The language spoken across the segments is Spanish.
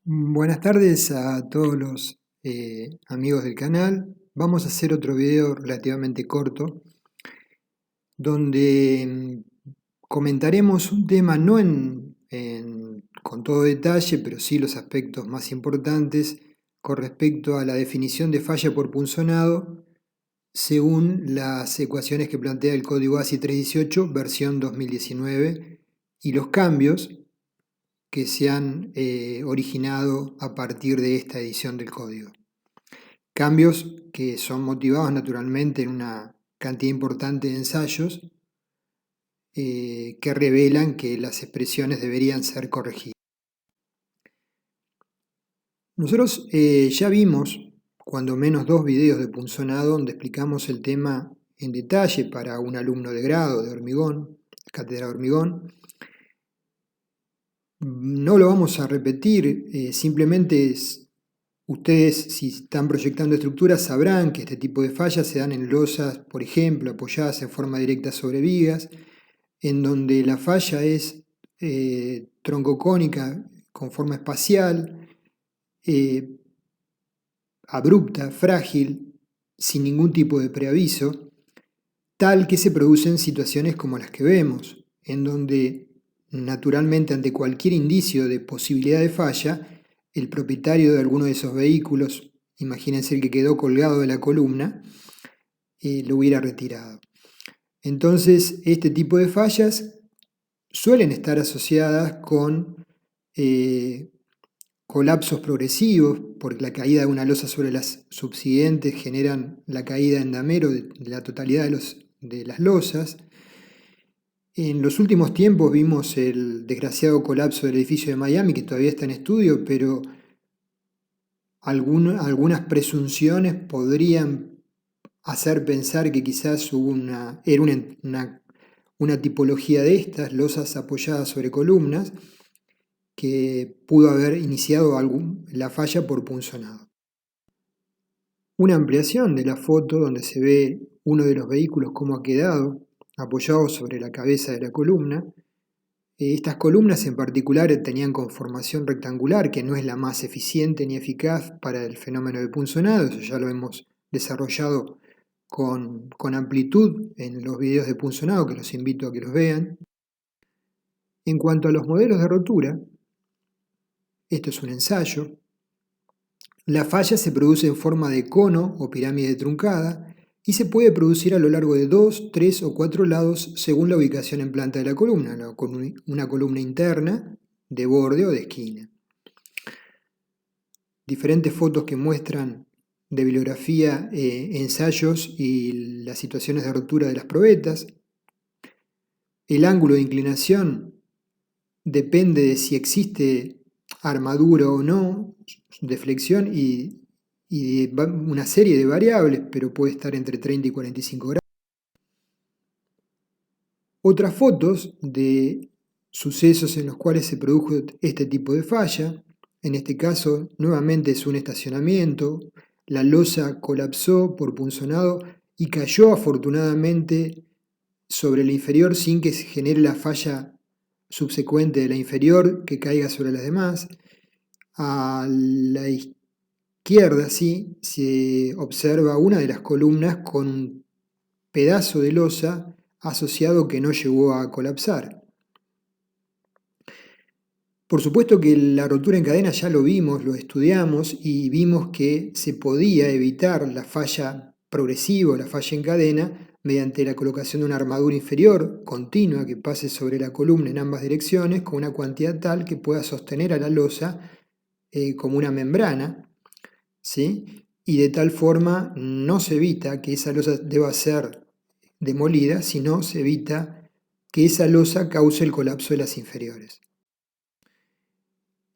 Buenas tardes a todos los amigos del canal. Vamos a hacer otro video relativamente corto donde comentaremos un tema no con todo detalle, pero sí los aspectos más importantes con respecto a la definición de falla por punzonado según las ecuaciones que plantea el código ASI 318 versión 2019 y los cambios que se han originado a partir de esta edición del código. Cambios que son motivados naturalmente en una cantidad importante de ensayos que revelan que las expresiones deberían ser corregidas. Nosotros ya vimos cuando menos 2 videos de punzonado donde explicamos el tema en detalle para un alumno de grado de hormigón, cátedra de hormigón. No lo vamos a repetir, simplemente ustedes, si están proyectando estructuras, sabrán que este tipo de fallas se dan en losas, por ejemplo, apoyadas en forma directa sobre vigas, en donde la falla es troncocónica con forma espacial, eh, abrupta, frágil, sin ningún tipo de preaviso, tal que se producen situaciones como las que vemos, en donde naturalmente ante cualquier indicio de posibilidad de falla, el propietario de alguno de esos vehículos, imagínense el que quedó colgado de la columna, lo hubiera retirado. Entonces, este tipo de fallas suelen estar asociadas con colapsos progresivos, porque la caída de una losa sobre las subsiguientes generan la caída en damero de la totalidad de las losas. En los últimos tiempos vimos el desgraciado colapso del edificio de Miami, que todavía está en estudio, pero algunas presunciones podrían hacer pensar que quizás era una tipología de estas, losas apoyadas sobre columnas, que pudo haber iniciado la falla por punzonado. Una ampliación de la foto donde se ve uno de los vehículos cómo ha quedado apoyado sobre la cabeza de la columna. Estas columnas en particular tenían conformación rectangular, que no es la más eficiente ni eficaz para el fenómeno de punzonado, eso ya lo hemos desarrollado con amplitud en los videos de punzonado, que los invito a que los vean. En cuanto a los modelos de rotura, esto es un ensayo. La falla se produce en forma de cono o pirámide truncada y se puede producir a lo largo de 2, 3 o 4 lados según la ubicación en planta de la columna, con una columna interna, de borde o de esquina. Diferentes fotos que muestran de bibliografía, ensayos y las situaciones de rotura de las probetas. El ángulo de inclinación depende de si existe armadura o no, de flexión y de una serie de variables, pero puede estar entre 30 y 45 grados. Otras fotos de sucesos en los cuales se produjo este tipo de falla, en este caso nuevamente es un estacionamiento, la losa colapsó por punzonado y cayó afortunadamente sobre la inferior sin que se genere la falla subsecuente de la inferior que caiga sobre las demás. A la izquierda sí se observa una de las columnas con un pedazo de losa asociado que no llegó a colapsar. Por supuesto que la rotura en cadena ya lo vimos, lo estudiamos y vimos que se podía evitar la falla progresiva, la falla en cadena, mediante la colocación de una armadura inferior continua que pase sobre la columna en ambas direcciones con una cantidad tal que pueda sostener a la losa como una membrana, ¿sí? Y de tal forma no se evita que esa losa deba ser demolida, sino se evita que esa losa cause el colapso de las inferiores.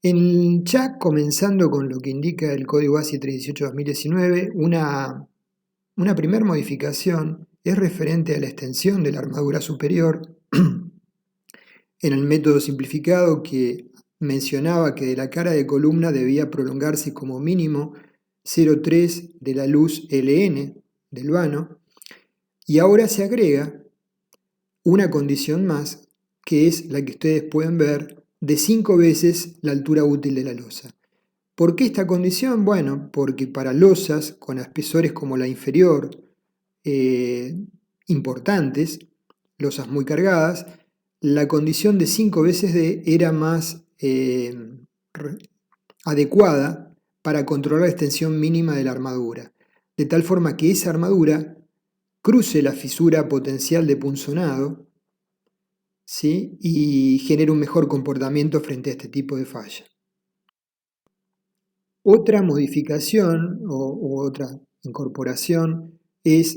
Ya comenzando con lo que indica el código ASI 318-2019, una primera modificación es referente a la extensión de la armadura superior en el método simplificado que mencionaba que de la cara de columna debía prolongarse como mínimo 0,3 de la luz LN del vano, y ahora se agrega una condición más, que es la que ustedes pueden ver, de 5 veces la altura útil de la losa. ¿Por qué esta condición? Bueno, porque para losas con espesores como la inferior, importantes, losas muy cargadas, la condición de 5 veces D era más adecuada para controlar la extensión mínima de la armadura, de tal forma que esa armadura cruce la fisura potencial de punzonado, ¿sí? Y genere un mejor comportamiento frente a este tipo de falla. Otra modificación u otra incorporación es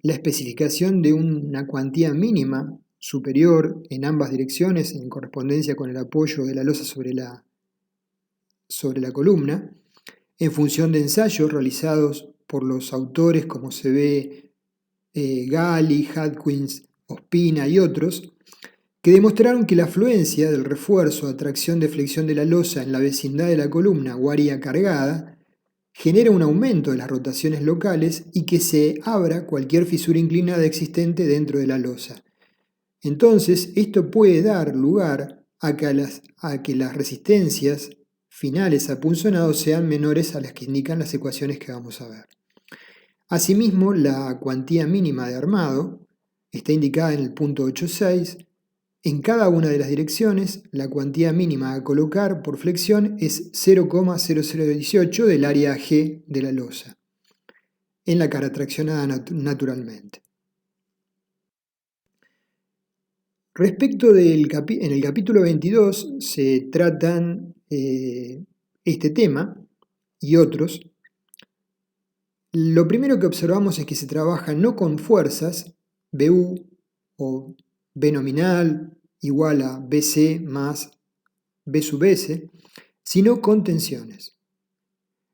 la especificación de una cuantía mínima superior en ambas direcciones en correspondencia con el apoyo de la losa sobre la columna, en función de ensayos realizados por los autores como se ve Gali, Hadkins, Ospina y otros, que demostraron que la afluencia del refuerzo a tracción de flexión de la losa en la vecindad de la columna o área cargada genera un aumento de las rotaciones locales y que se abra cualquier fisura inclinada existente dentro de la losa. Entonces, esto puede dar lugar a que las resistencias finales a punzonado sean menores a las que indican las ecuaciones que vamos a ver. Asimismo, la cuantía mínima de armado está indicada en el punto 8.6. En cada una de las direcciones, la cuantía mínima a colocar por flexión es 0,0018 del área G de la losa, en la cara traccionada naturalmente. Respecto en el capítulo 22 se tratan este tema y otros. Lo primero que observamos es que se trabaja no con fuerzas, BU o B nominal igual a BC más B sub S, sino con tensiones.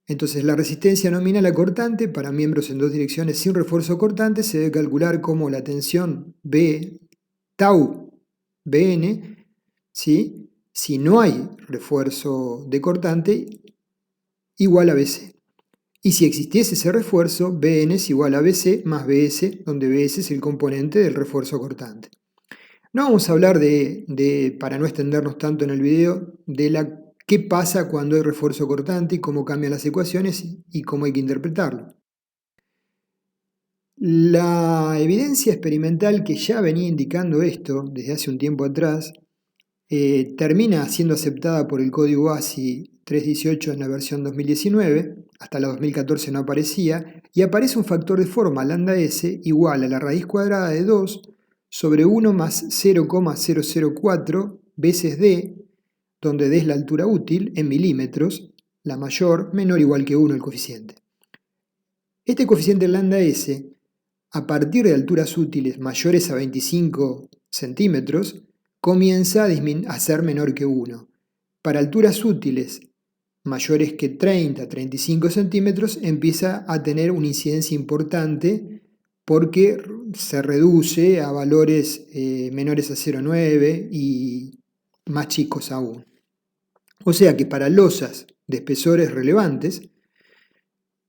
Entonces la resistencia nominal a cortante para miembros en dos direcciones sin refuerzo cortante se debe calcular como la tensión B tau Bn, ¿sí? Si no hay refuerzo de cortante, igual a BC. Y si existiese ese refuerzo, Bn es igual a Bc más Bs, donde Bs es el componente del refuerzo cortante. No vamos a hablar para no extendernos tanto en el video, de qué pasa cuando hay refuerzo cortante y cómo cambian las ecuaciones y cómo hay que interpretarlo. La evidencia experimental que ya venía indicando esto desde hace un tiempo atrás termina siendo aceptada por el código ASI 318 en la versión 2019, hasta la 2014 no aparecía, y aparece un factor de forma lambda S igual a la raíz cuadrada de 2 sobre 1 más 0,004 veces D, donde D es la altura útil en milímetros, la mayor, menor o igual que 1 el coeficiente. Este coeficiente lambda S, a partir de alturas útiles mayores a 25 centímetros, comienza a ser menor que 1. Para alturas útiles mayores que 30-35 centímetros empieza a tener una incidencia importante porque se reduce a valores menores a 0,9 y más chicos aún. O sea que para losas de espesores relevantes,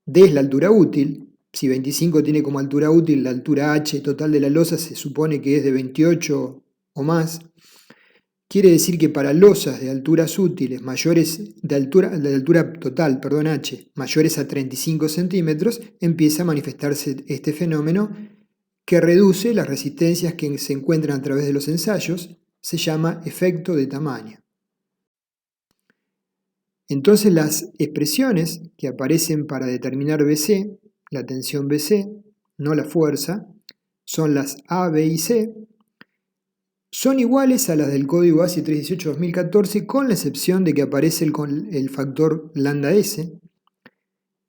D es la altura útil. Si 25 tiene como altura útil, la altura H total de la losa se supone que es de 28 o más. Quiere decir que para losas de alturas útiles mayores de altura total, H, mayores a 35 centímetros, empieza a manifestarse este fenómeno que reduce las resistencias que se encuentran a través de los ensayos, se llama efecto de tamaño. Entonces las expresiones que aparecen para determinar BC, la tensión BC, no la fuerza, son las A, B y C, son iguales a las del código ASI 318-2014 con la excepción de que aparece el factor lambda S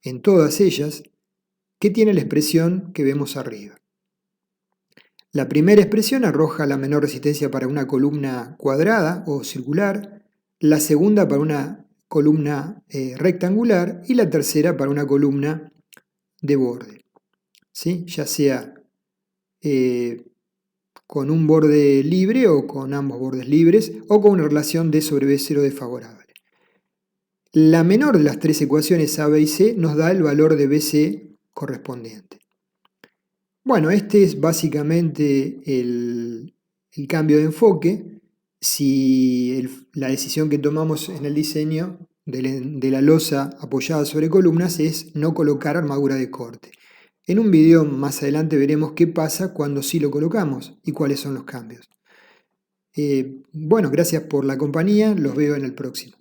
en todas ellas, que tiene la expresión que vemos arriba. La primera expresión arroja la menor resistencia para una columna cuadrada o circular, la segunda para una columna rectangular y la tercera para una columna de borde, ¿sí? Ya sea con un borde libre o con ambos bordes libres o con una relación D sobre B0 desfavorable. La menor de las tres ecuaciones A, B y C nos da el valor de BC correspondiente. Bueno, este es básicamente el cambio de enfoque. Si la decisión que tomamos en el diseño de la losa apoyada sobre columnas es no colocar armadura de corte. En un video más adelante veremos qué pasa cuando sí lo colocamos y cuáles son los cambios. Bueno, gracias por la compañía, los veo en el próximo.